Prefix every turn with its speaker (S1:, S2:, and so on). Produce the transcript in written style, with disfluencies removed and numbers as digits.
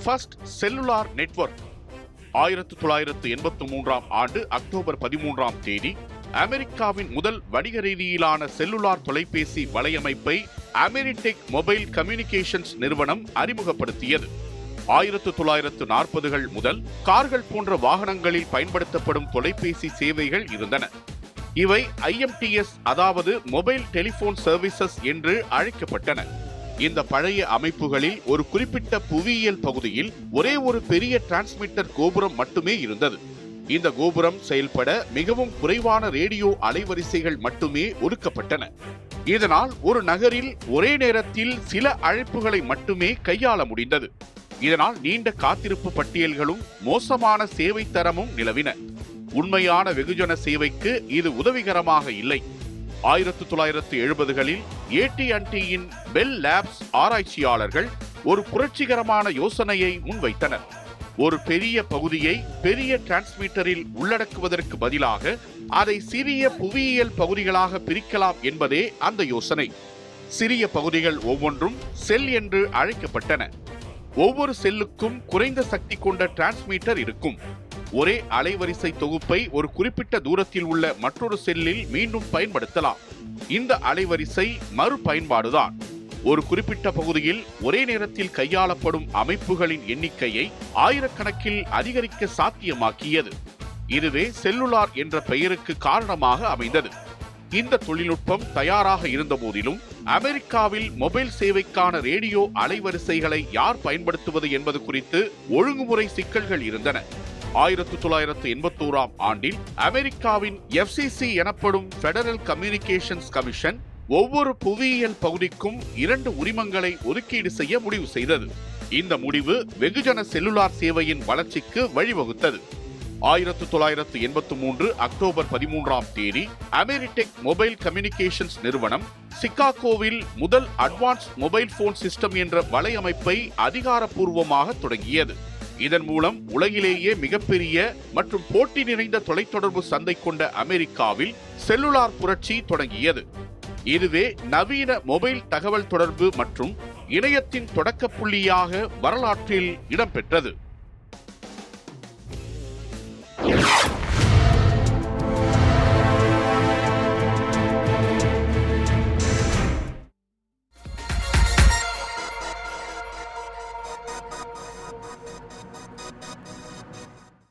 S1: First cellular network. 1983 ஆண்டு October 13 தேதி அமெரிக்காவின் முதல் வணிக ரீதியிலான செல்லுலார் தொலைபேசி வலையமைப்பை அமெரிடெக் மொபைல் கம்யூனிகேஷன்ஸ் நிறுவனம் அறிமுகப்படுத்தியது. 1940கள் முதல் கார்கள் போன்ற வாகனங்களில் பயன்படுத்தப்படும் தொலைபேசி சேவைகள் இருந்தன. இவை IMTS, அதாவது மொபைல் டெலிபோன் சர்வீசஸ் என்று அழைக்கப்பட்டன. இந்த பழைய அமைப்புகளில் ஒரு குறிப்பிட்ட புவியியல் பகுதியில் ஒரே ஒரு பெரிய டிரான்ஸ்மிட்டர் கோபுரம் மட்டுமே இருந்தது. இந்த கோபுரம் செயல்பட மிகவும் குறைவான ரேடியோ அலைவரிசைகள் மட்டுமே ஒதுக்கப்பட்டன. இதனால் ஒரு நகரில் ஒரே நேரத்தில் சில அழைப்புகளை மட்டுமே கையாள முடிந்தது. இதனால் நீண்ட காத்திருப்பு பட்டியல்களும் மோசமான சேவை தரமும் நிலவின. உண்மையான வெகுஜன சேவைக்கு இது உதவிகரமாக இல்லை. 1970களில் AT&Tயின் பெல் லேப்ஸ் ஆராய்ச்சியாளர்கள் ஒரு புரட்சிகரமான யோசனையை முன்வைத்தனர். ஒரு பெரிய பகுதியை பெரிய டிரான்ஸ்மிட்டரில் உள்ளடக்குவதற்கு பதிலாக அதை சிறிய புவியியல் பகுதிகளாக பிரிக்கலாம் என்பதே அந்த யோசனை. சிறிய பகுதிகள் ஒவ்வொன்றும் செல் என்று அழைக்கப்பட்டன. ஒவ்வொரு செல்லுக்கும் குறைந்த சக்தி கொண்ட டிரான்ஸ்மிட்டர் இருக்கும். ஒரே அலைவரிசை தொகுப்பை ஒரு குறிப்பிட்ட தூரத்தில் உள்ள மற்றொரு செல்லில் மீண்டும் பயன்படுத்தலாம். இந்த அலைவரிசை மறுபயன்பாடுதான் ஒரு குறிப்பிட்ட பகுதியில் ஒரே நேரத்தில் கையாளப்படும் அமைப்புகளின் எண்ணிக்கையை ஆயிரக்கணக்கில் அதிகரிக்க சாத்தியமாக்கியது. இதுவே செல்லுலார் என்ற பெயருக்கு காரணமாக அமைந்தது. இந்த தொழில்நுட்பம் தயாராக இருந்த போதிலும் அமெரிக்காவில் மொபைல் சேவைக்கான ரேடியோ அலைவரிசைகளை யார் பயன்படுத்துவது என்பது குறித்து ஒழுங்குமுறை சிக்கல்கள் இருந்தன. 1981 ஆண்டில் அமெரிக்காவின் FCC எனப்படும் பெடரல் கம்யூனிகேஷன்ஸ் கமிஷன் ஒவ்வொரு புவியியல் பகுதிக்கும் 2 உரிமங்களை ஒதுக்கீடு செய்ய முடிவு செய்தது. இந்த முடிவு வெகுஜன செல்லுலார் சேவையின் வளர்ச்சிக்கு வழிவகுத்தது. 1983 அக்டோபர் 13 தேதி அமெரிடெக் மொபைல் கம்யூனிகேஷன்ஸ் நிறுவனம் சிகாகோவில் முதல் அட்வான்ஸ் மொபைல் போன் சிஸ்டம் என்ற வலையமைப்பை அதிகாரப்பூர்வமாக தொடங்கியது. இதன் மூலம் உலகிலேயே மிகப்பெரிய மற்றும் போட்டி நிறைந்த தொலைத்தொடர்பு சந்தை கொண்ட அமெரிக்காவில் செல்லுலார் புரட்சி தொடங்கியது. இதுவே நவீன மொபைல் தகவல் தொடர்பு மற்றும் இணையத்தின் தொடக்க புள்ளியாக வரலாற்றில் இடம்பெற்றது.